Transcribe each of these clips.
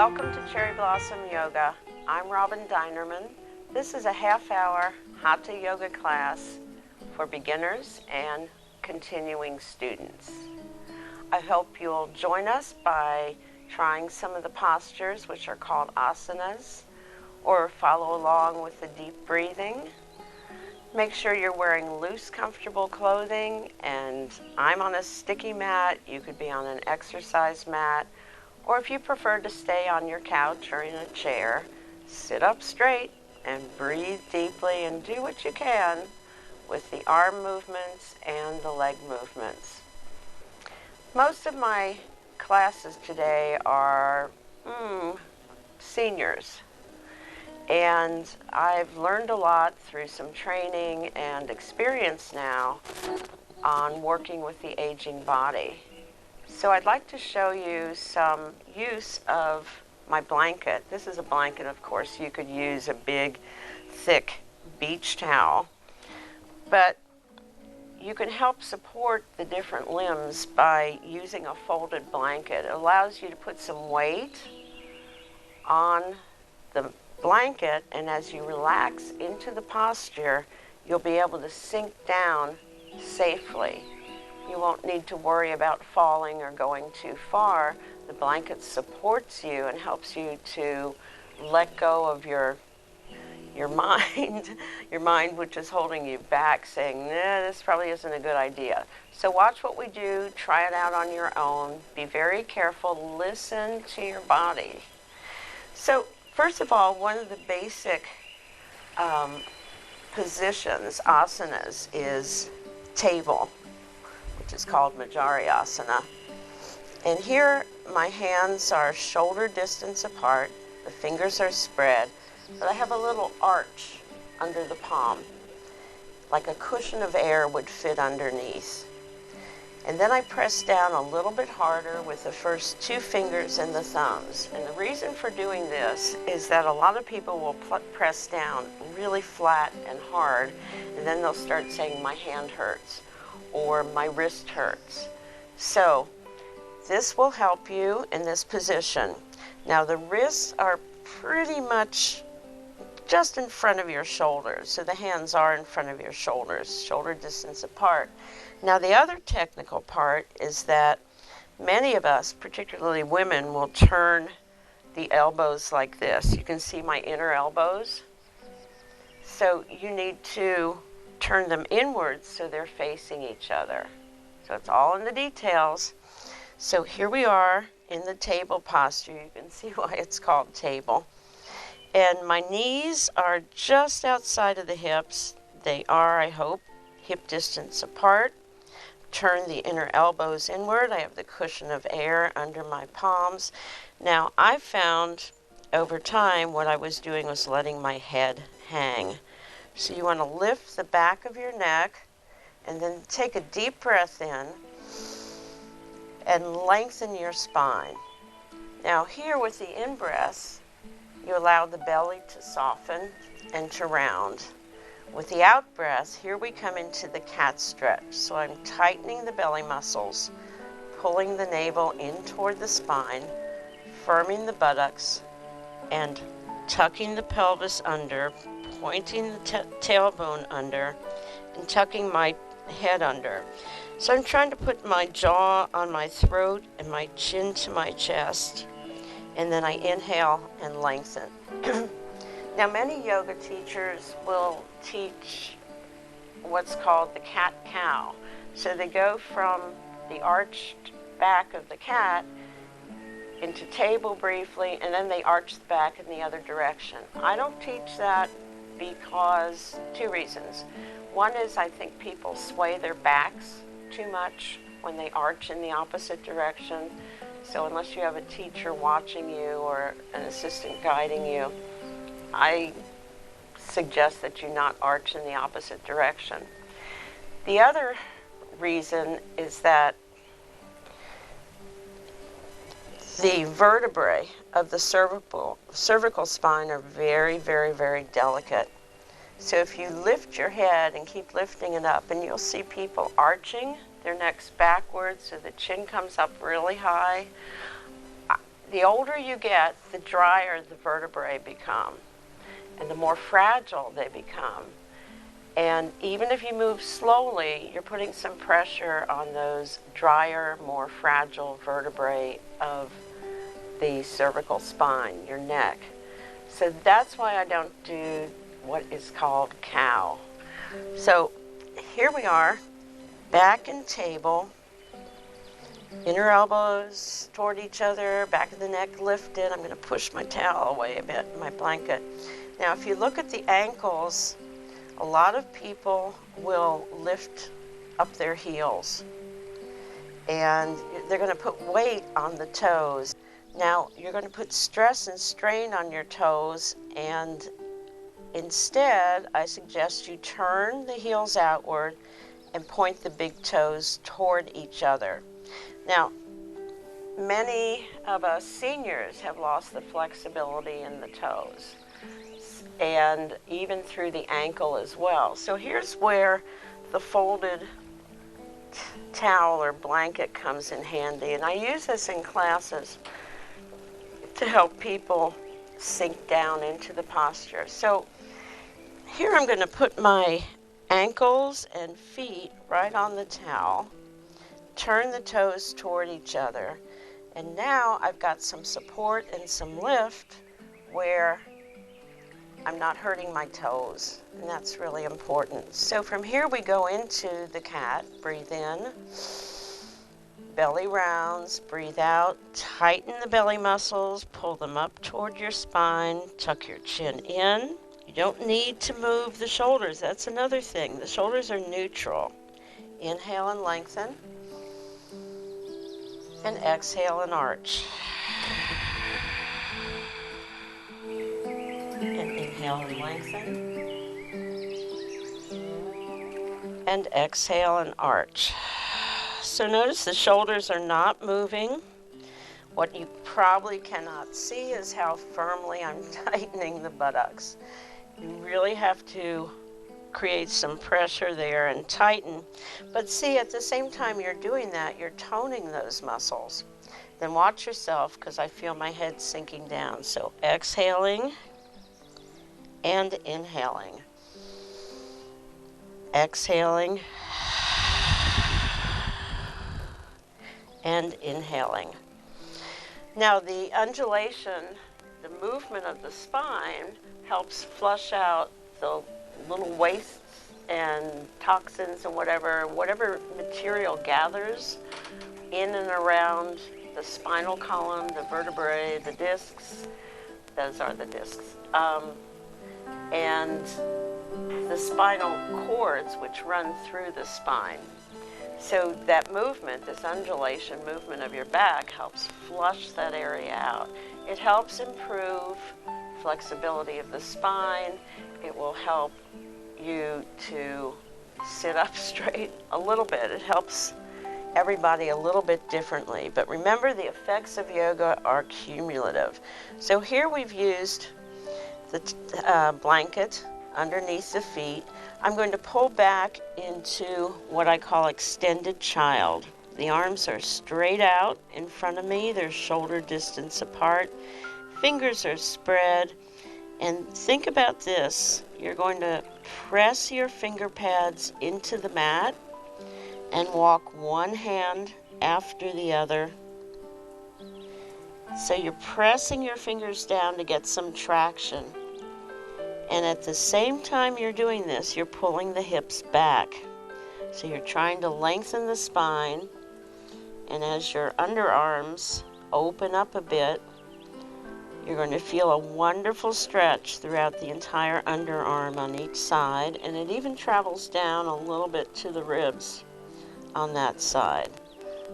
Welcome to Cherry Blossom Yoga. I'm Robin Dinerman. This is a half-hour Hatha Yoga class for beginners and continuing students. I hope you'll join us by trying some of the postures, which are called asanas, or follow along with the deep breathing. Make sure you're wearing loose, comfortable clothing, and I'm on a sticky mat. You could be on an exercise mat, or if you prefer to stay on your couch or in a chair, sit up straight and breathe deeply and do what you can with the arm movements and the leg movements. Most of my classes today are seniors. And I've learned a lot through some training and experience now on working with the aging body. So I'd like to show you some use of my blanket. This is a blanket, of course. You could use a big, thick beach towel. But you can help support the different limbs by using a folded blanket. It allows you to put some weight on the blanket, and as you relax into the posture, you'll be able to sink down safely. You won't need to worry about falling or going too far. The blanket supports you and helps you to let go of your mind which is holding you back, saying, nah, this probably isn't a good idea. So watch what we do, try it out on your own, be very careful, listen to your body. So first of all, one of the basic positions, asanas, is table, which is called Asana. And here my hands are shoulder distance apart, the fingers are spread, but I have a little arch under the palm, like a cushion of air would fit underneath. And then I press down a little bit harder with the first two fingers and the thumbs. And the reason for doing this is that a lot of people will press down really flat and hard, and then they'll start saying, my hand hurts, or my wrist hurts. So this will help you in this position. Now the wrists are pretty much just in front of your shoulders, so the hands are in front of your shoulders, shoulder distance apart. Now the other technical part is that many of us, particularly women, will turn the elbows like this. You can see my inner elbows. So you need to turn them inwards so they're facing each other. So it's all in the details. So here we are in the table posture. You can see why it's called table. And my knees are just outside of the hips. They are, I hope, hip distance apart. Turn the inner elbows inward. I have the cushion of air under my palms. Now, I found over time what I was doing was letting my head hang. So you want to lift the back of your neck and then take a deep breath in and lengthen your spine. Now here with the in-breaths, you allow the belly to soften and to round. With the out-breath, here we come into the cat stretch. So I'm tightening the belly muscles, pulling the navel in toward the spine, firming the buttocks, and tucking the pelvis under, pointing the tailbone under, and tucking my head under. So I'm trying to put my jaw on my throat and my chin to my chest, and then I inhale and lengthen. Now, many yoga teachers will teach what's called the cat-cow. So they go from the arched back of the cat into table briefly, and then they arch the back in the other direction. I don't teach that because two reasons. One is I think people sway their backs too much when they arch in the opposite direction. So unless you have a teacher watching you or an assistant guiding you, I suggest that you not arch in the opposite direction. The other reason is that the vertebrae of the cervical spine are very, very, very delicate. So if you lift your head and keep lifting it up, and you'll see people arching their necks backwards so the chin comes up really high. the older you get, the drier the vertebrae become, and the more fragile they become. And even if you move slowly, you're putting some pressure on those drier, more fragile vertebrae of the cervical spine, your neck. So that's why I don't do what is called cow. So here we are, back in table, inner elbows toward each other, back of the neck lifted. I'm going to push my towel away a bit, my blanket. Now, if you look at the ankles, a lot of people will lift up their heels, and they're going to put weight on the toes. Now, you're going to put stress and strain on your toes, and instead, I suggest you turn the heels outward and point the big toes toward each other. Now, many of us seniors have lost the flexibility in the toes, and even through the ankle as well. So here's where the folded towel or blanket comes in handy, and I use this in classes to help people sink down into the posture. So here I'm going to put my ankles and feet right on the towel, turn the toes toward each other, and now I've got some support and some lift where I'm not hurting my toes, and that's really important. So from here we go into the cat. Breathe in, belly rounds, breathe out, tighten the belly muscles, pull them up toward your spine, tuck your chin in. You don't need to move the shoulders. That's another thing. The shoulders are neutral. Inhale and lengthen, and exhale and arch. And inhale and lengthen, and exhale and arch. So notice the shoulders are not moving. What you probably cannot see is how firmly I'm tightening the buttocks. You really have to create some pressure there and tighten. But see, at the same time you're doing that, you're toning those muscles. Then watch yourself, because I feel my head sinking down. So exhaling and inhaling. Exhaling and inhaling. Now the undulation, the movement of the spine, helps flush out the little wastes and toxins and whatever material gathers in and around the spinal column, the vertebrae, the discs. Those are the discs. And the spinal cords which run through the spine. So that movement, this undulation movement of your back, helps flush that area out. It helps improve flexibility of the spine. It will help you to sit up straight a little bit. It helps everybody a little bit differently. But remember, the effects of yoga are cumulative. So here we've used the blanket underneath the feet. I'm going to pull back into what I call extended child. The arms are straight out in front of me. They're shoulder distance apart. Fingers are spread. And think about this. You're going to press your finger pads into the mat and walk one hand after the other. So you're pressing your fingers down to get some traction. And at the same time you're doing this, you're pulling the hips back. So you're trying to lengthen the spine. And as your underarms open up a bit, you're going to feel a wonderful stretch throughout the entire underarm on each side. And it even travels down a little bit to the ribs on that side.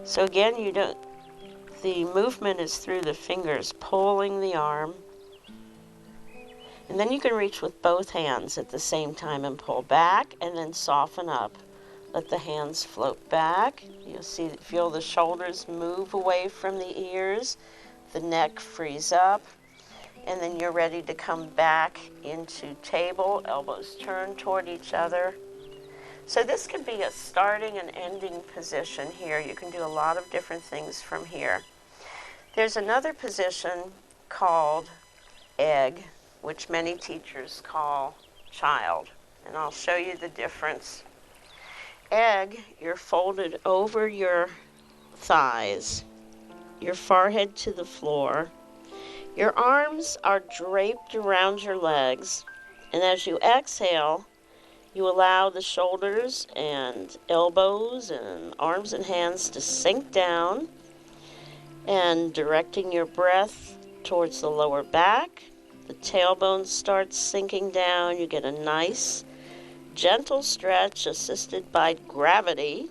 So again, the movement is through the fingers, pulling the arm. And then you can reach with both hands at the same time and pull back and then soften up. Let the hands float back. You'll feel the shoulders move away from the ears. The neck frees up. And then you're ready to come back into table, elbows turned toward each other. So this can be a starting and ending position here. You can do a lot of different things from here. There's another position called egg, which many teachers call child, and I'll show you the difference. Egg, you're folded over your thighs, your forehead to the floor. Your arms are draped around your legs, and as you exhale, you allow the shoulders and elbows and arms and hands to sink down, and directing your breath towards the lower back. The tailbone starts sinking down. You get a nice, gentle stretch assisted by gravity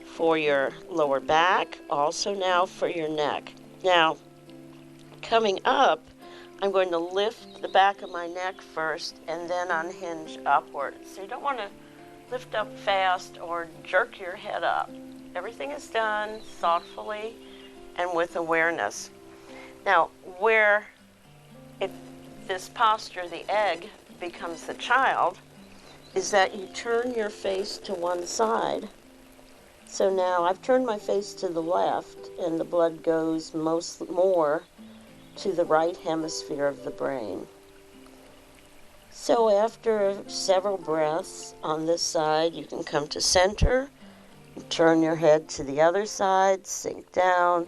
for your lower back, also now for your neck. Now, coming up, I'm going to lift the back of my neck first and then unhinge upward. So you don't want to lift up fast or jerk your head up. Everything is done thoughtfully and with awareness. Now, where this posture, the egg, becomes the child, is that you turn your face to one side. So now I've turned my face to the left, and the blood goes more to the right hemisphere of the brain. So after several breaths on this side, you can come to center, turn your head to the other side, sink down.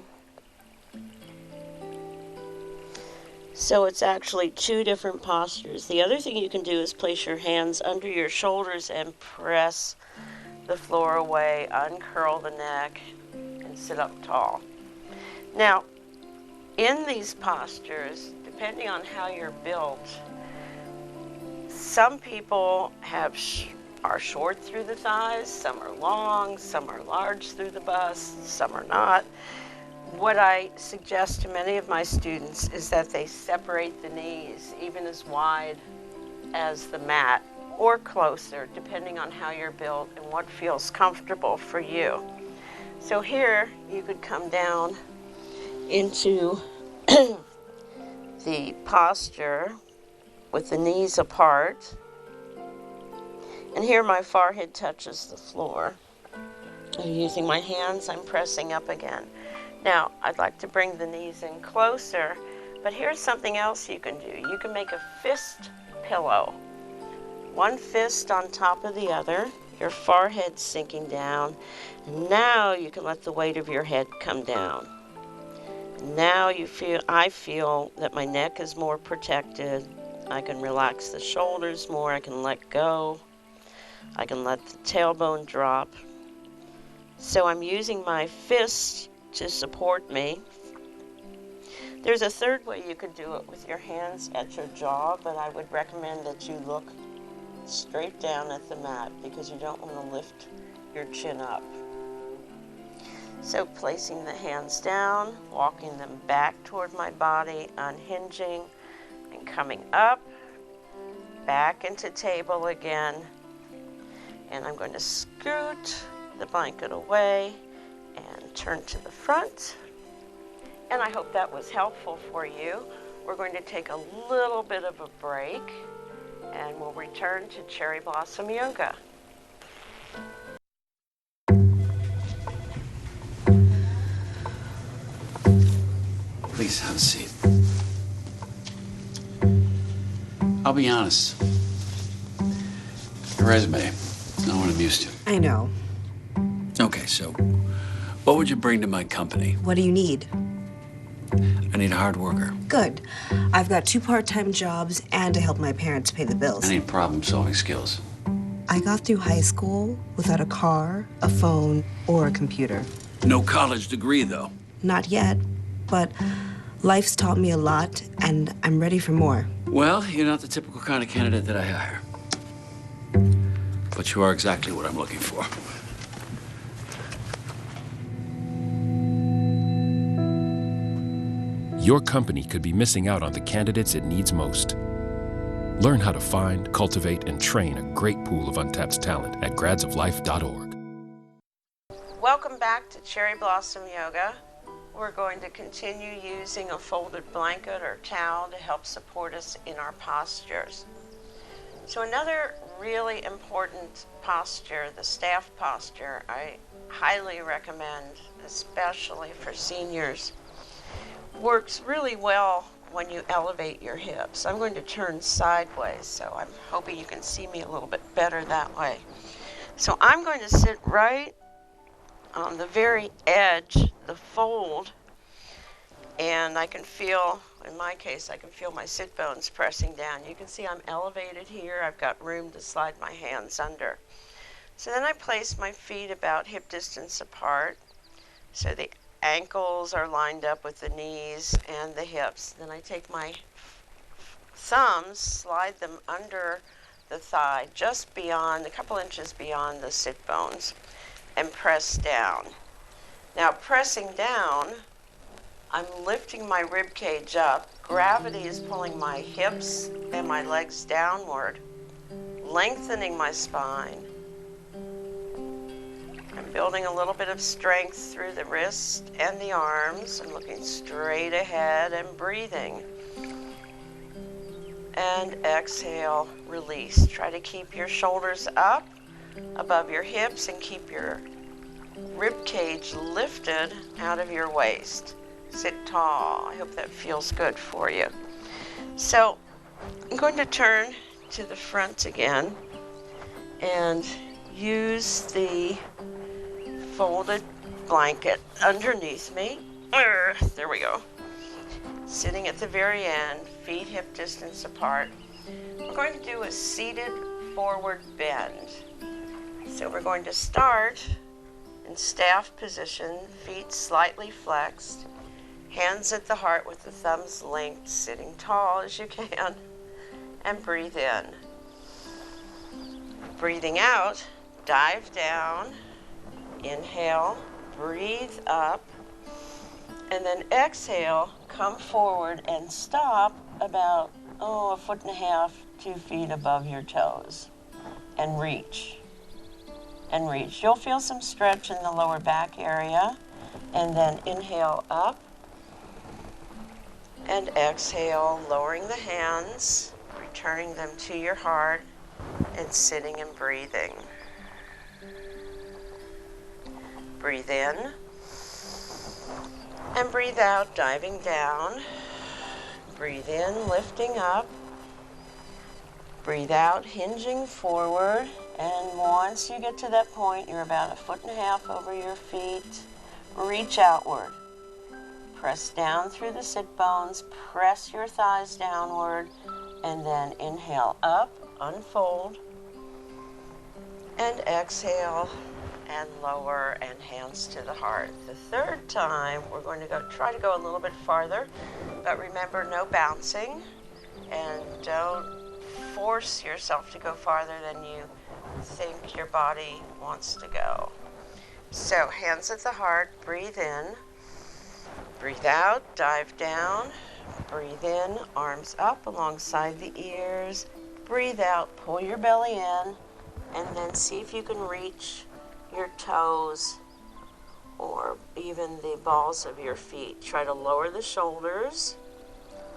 So it's actually two different postures. The other thing you can do is place your hands under your shoulders and press the floor away, uncurl the neck, and sit up tall. Now, in these postures, depending on how you're built, some people are short through the thighs, some are long, some are large through the bust, some are not. What I suggest to many of my students is that they separate the knees even as wide as the mat or closer, depending on how you're built and what feels comfortable for you. So here you could come down into the posture with the knees apart, and here my forehead touches the floor. I'm using my hands, I'm pressing up again. Now, I'd like to bring the knees in closer, but here's something else you can do. You can make a fist pillow. One fist on top of the other, your forehead sinking down. And now you can let the weight of your head come down. Now I feel that my neck is more protected. I can relax the shoulders more. I can let go. I can let the tailbone drop. So I'm using my fists to support me. There's a third way you could do it with your hands at your jaw, but I would recommend that you look straight down at the mat because you don't want to lift your chin up. So placing the hands down, walking them back toward my body, unhinging, and coming up, back into table again. And I'm going to scoot the blanket away and turn to the front. And I hope that was helpful for you. We're going to take a little bit of a break and we'll return to Cherry Blossom Yoga. Please have a seat. I'll be honest. Your resume, not what I'm used to. I know. Okay, so what would you bring to my company? What do you need? I need a hard worker. Good. I've got 2 part-time jobs and to help my parents pay the bills. I need problem-solving skills. I got through high school without a car, a phone, or a computer. No college degree, though. Not yet, but life's taught me a lot, and I'm ready for more. Well, you're not the typical kind of candidate that I hire. But you are exactly what I'm looking for. Your company could be missing out on the candidates it needs most. Learn how to find, cultivate, and train a great pool of untapped talent at gradsoflife.org. Welcome back to Cherry Blossom Yoga. We're going to continue using a folded blanket or towel to help support us in our postures. So another really important posture, the staff posture, I highly recommend, especially for seniors, works really well when you elevate your hips. I'm going to turn sideways, so I'm hoping you can see me a little bit better that way. So I'm going to sit right on the very edge, the fold, and I can feel, in my case, I can feel my sit bones pressing down. You can see I'm elevated here. I've got room to slide my hands under. So then I place my feet about hip distance apart, so the ankles are lined up with the knees and the hips. Then I take my thumbs, slide them under the thigh, just beyond, a couple inches beyond the sit bones, and press down. Now pressing down, I'm lifting my rib cage up. Gravity is pulling my hips and my legs downward, lengthening my spine. I'm building a little bit of strength through the wrist and the arms. I'm looking straight ahead and breathing. And exhale, release. Try to keep your shoulders up above your hips and keep your rib cage lifted out of your waist. Sit tall. I hope that feels good for you. So I'm going to turn to the front again and use the folded blanket underneath me. There we go. Sitting at the very end, feet hip distance apart. We're going to do a seated forward bend. So we're going to start in staff position, feet slightly flexed, hands at the heart with the thumbs linked, sitting tall as you can, and breathe in. Breathing out, dive down, inhale, breathe up, and then exhale, come forward and stop about, 1.5 feet, 2 feet above your toes, and reach. And reach. You'll feel some stretch in the lower back area, and then inhale up, and exhale, lowering the hands, returning them to your heart, and sitting and breathing. Breathe in, and breathe out, diving down. Breathe in, lifting up. Breathe out, hinging forward. And once you get to that point, you're about 1.5 feet over your feet. Reach outward. Press down through the sit bones. Press your thighs downward. And then inhale up, unfold. And exhale and lower and hands to the heart. The third time, we're going to try to go a little bit farther. But remember, no bouncing. And don't force yourself to go farther than you think your body wants to go. So hands at the heart, breathe in, breathe out, dive down, breathe in, arms up alongside the ears, breathe out, pull your belly in, and then see if you can reach your toes or even the balls of your feet. Try to lower the shoulders.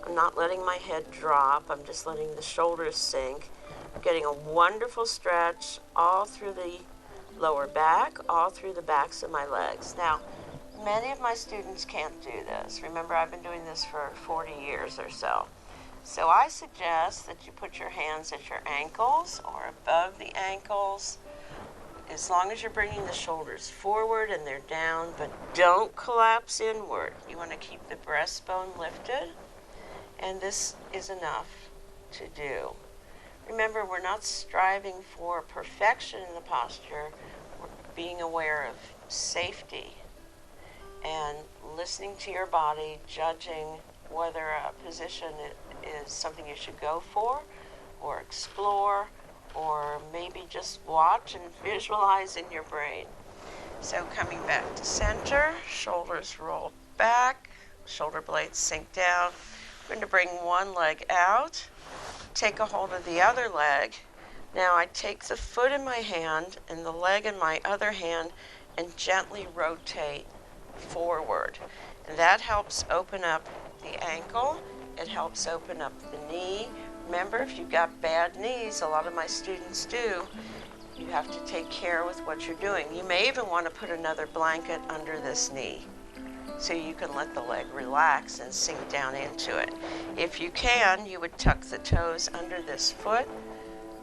I'm not letting my head drop, I'm just letting the shoulders sink. I'm getting a wonderful stretch all through the lower back, all through the backs of my legs. Now, many of my students can't do this. Remember, I've been doing this for 40 years or so. So I suggest that you put your hands at your ankles or above the ankles, as long as you're bringing the shoulders forward and they're down, but don't collapse inward. You want to keep the breastbone lifted, and this is enough to do. Remember, we're not striving for perfection in the posture. We're being aware of safety and listening to your body, judging whether a position is something you should go for or explore, or maybe just watch and visualize in your brain. So coming back to center, shoulders roll back, shoulder blades sink down. I'm going to bring one leg out, take a hold of the other leg. Now I take the foot in my hand and the leg in my other hand and gently rotate forward. And that helps open up the ankle, it helps open up the knee, remember, if you've got bad knees, a lot of my students do, you have to take care with what you're doing. You may even want to put another blanket under this knee so you can let the leg relax and sink down into it. If you can, you would tuck the toes under this foot.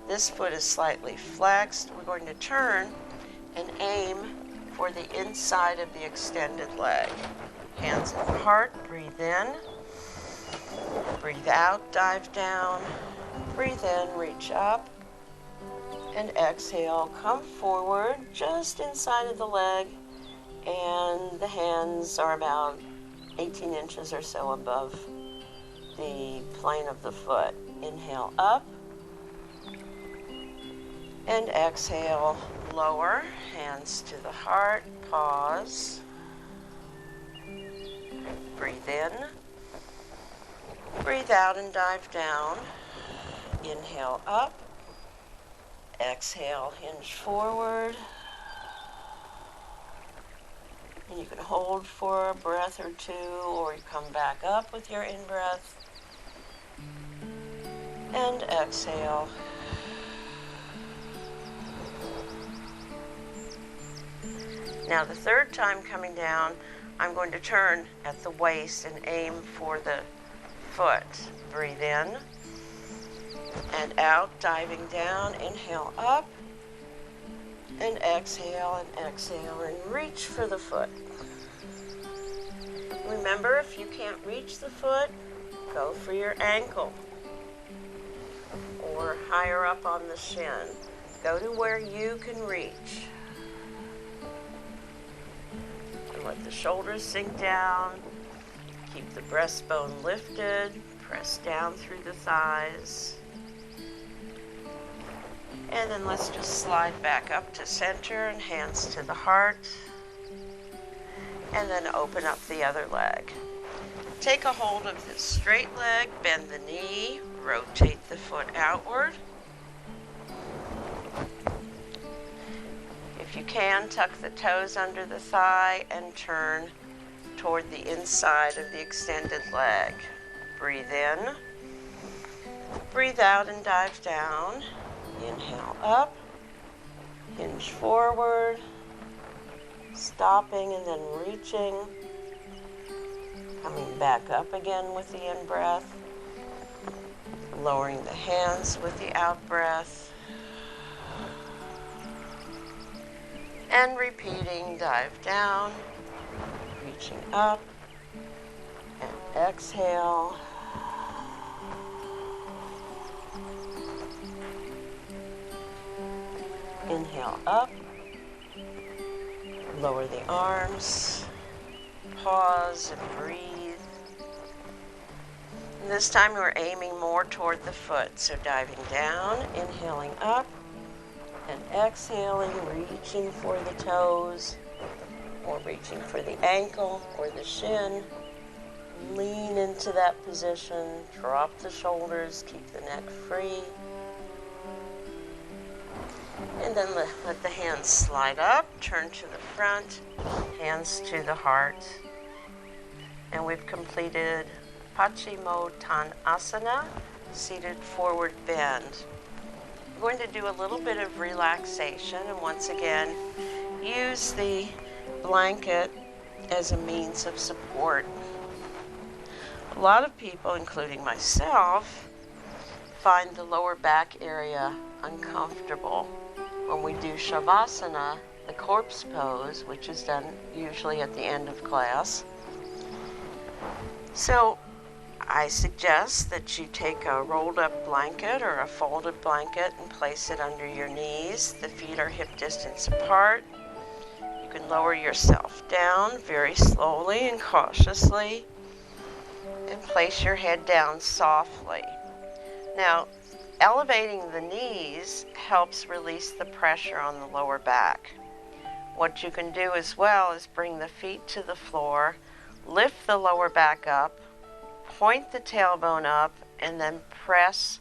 This foot is slightly flexed. We're going to turn and aim for the inside of the extended leg. Hands at the heart, breathe in. Breathe out, dive down. Breathe in, reach up. And exhale, come forward just inside of the leg. And the hands are about 18 inches or so above the plane of the foot. Inhale up. And exhale, lower, hands to the heart, pause. Breathe in. Breathe out and dive down. Inhale up. Exhale, hinge forward. And you can hold for a breath or two, or you come back up with your in-breath. And exhale. Now the third time coming down, I'm going to turn at the waist and aim for the foot. Breathe in and out, diving down. Inhale up and exhale, and reach for the foot. Remember, if you can't reach the foot, go for your ankle or higher up on the shin. Go to where you can reach. And let the shoulders sink down. Keep the breastbone lifted. Press down through the thighs. And then let's just slide back up to center and hands to the heart. And then open up the other leg. Take a hold of this straight leg, bend the knee, rotate the foot outward. If you can, tuck the toes under the thigh and turn toward the inside of the extended leg. Breathe in. Breathe out and dive down. Inhale up. Hinge forward. Stopping and then reaching. Coming back up again with the in-breath. Lowering the hands with the out-breath. And repeating, dive down, reaching up, and exhale. Inhale up, lower the arms, pause and breathe. And this time we're aiming more toward the foot, so diving down, inhaling up, and exhaling, reaching for the toes, or reaching for the ankle or the shin. Lean into that position, drop the shoulders, keep the neck free. And then let the hands slide up, turn to the front, hands to the heart. And we've completed Paschimottanasana, seated forward bend. We're going to do a little bit of relaxation, and once again, use the blanket as a means of support. A lot of people, including myself, find the lower back area uncomfortable. When we do Shavasana, the corpse pose, which is done usually at the end of class. So I suggest that you take a rolled up blanket or a folded blanket and place it under your knees. The feet are hip distance apart. You can lower yourself down very slowly and cautiously and place your head down softly. Now, elevating the knees helps release the pressure on the lower back. What you can do as well is bring the feet to the floor, lift the lower back up, point the tailbone up, and then press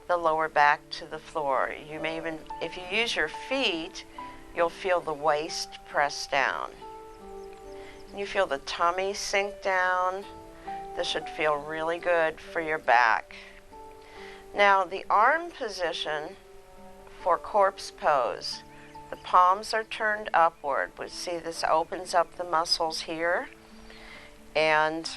the lower back to the floor. You may even, if you use your feet, you'll feel the waist press down. And you feel the tummy sink down. This should feel really good for your back. Now the arm position for corpse pose, the palms are turned upward. We see this opens up the muscles here, and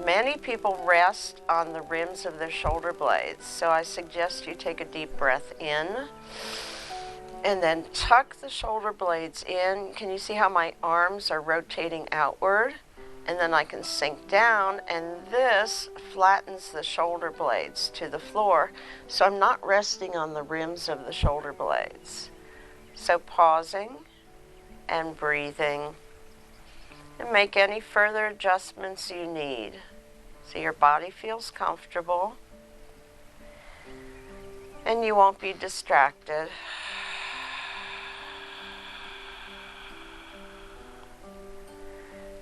many people rest on the rims of their shoulder blades. So I suggest you take a deep breath in and then tuck the shoulder blades in. Can you see how my arms are rotating outward? And then I can sink down, and this flattens the shoulder blades to the floor, so I'm not resting on the rims of the shoulder blades. So pausing and breathing, and make any further adjustments you need so your body feels comfortable and you won't be distracted.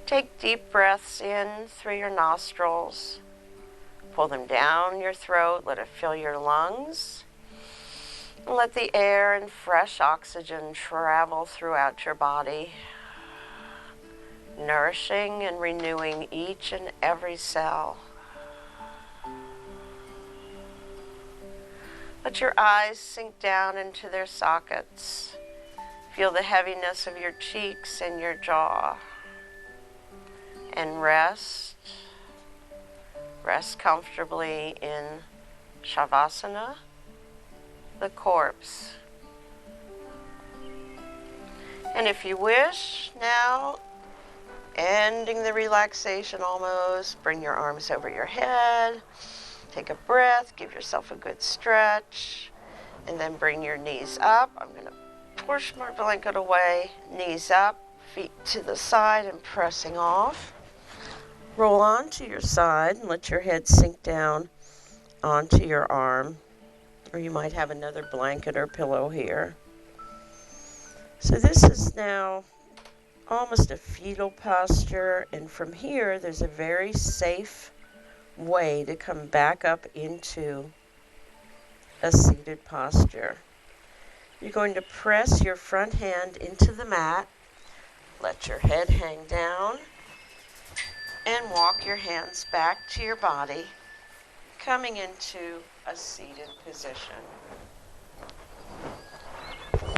Take deep breaths in through your nostrils. Pull them down your throat, let it fill your lungs. And let the air and fresh oxygen travel throughout your body, nourishing and renewing each and every cell. Let your eyes sink down into their sockets. Feel the heaviness of your cheeks and your jaw. And rest comfortably in Shavasana, the corpse. And if you wish, now, ending the relaxation almost, bring your arms over your head, take a breath, give yourself a good stretch, and then bring your knees up. I'm going to push my blanket away, knees up, feet to the side and pressing off. Roll onto your side and let your head sink down onto your arm, or you might have another blanket or pillow here. So this is now almost a fetal posture, and from here there's a very safe way to come back up into a seated posture. You're going to press your front hand into the mat, let your head hang down, and walk your hands back to your body, coming into a seated position.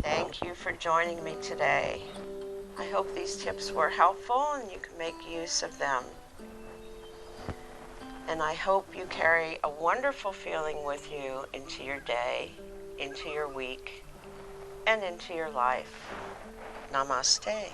Thank you for joining me today. I hope these tips were helpful and you can make use of them. And I hope you carry a wonderful feeling with you into your day, into your week, and into your life. Namaste.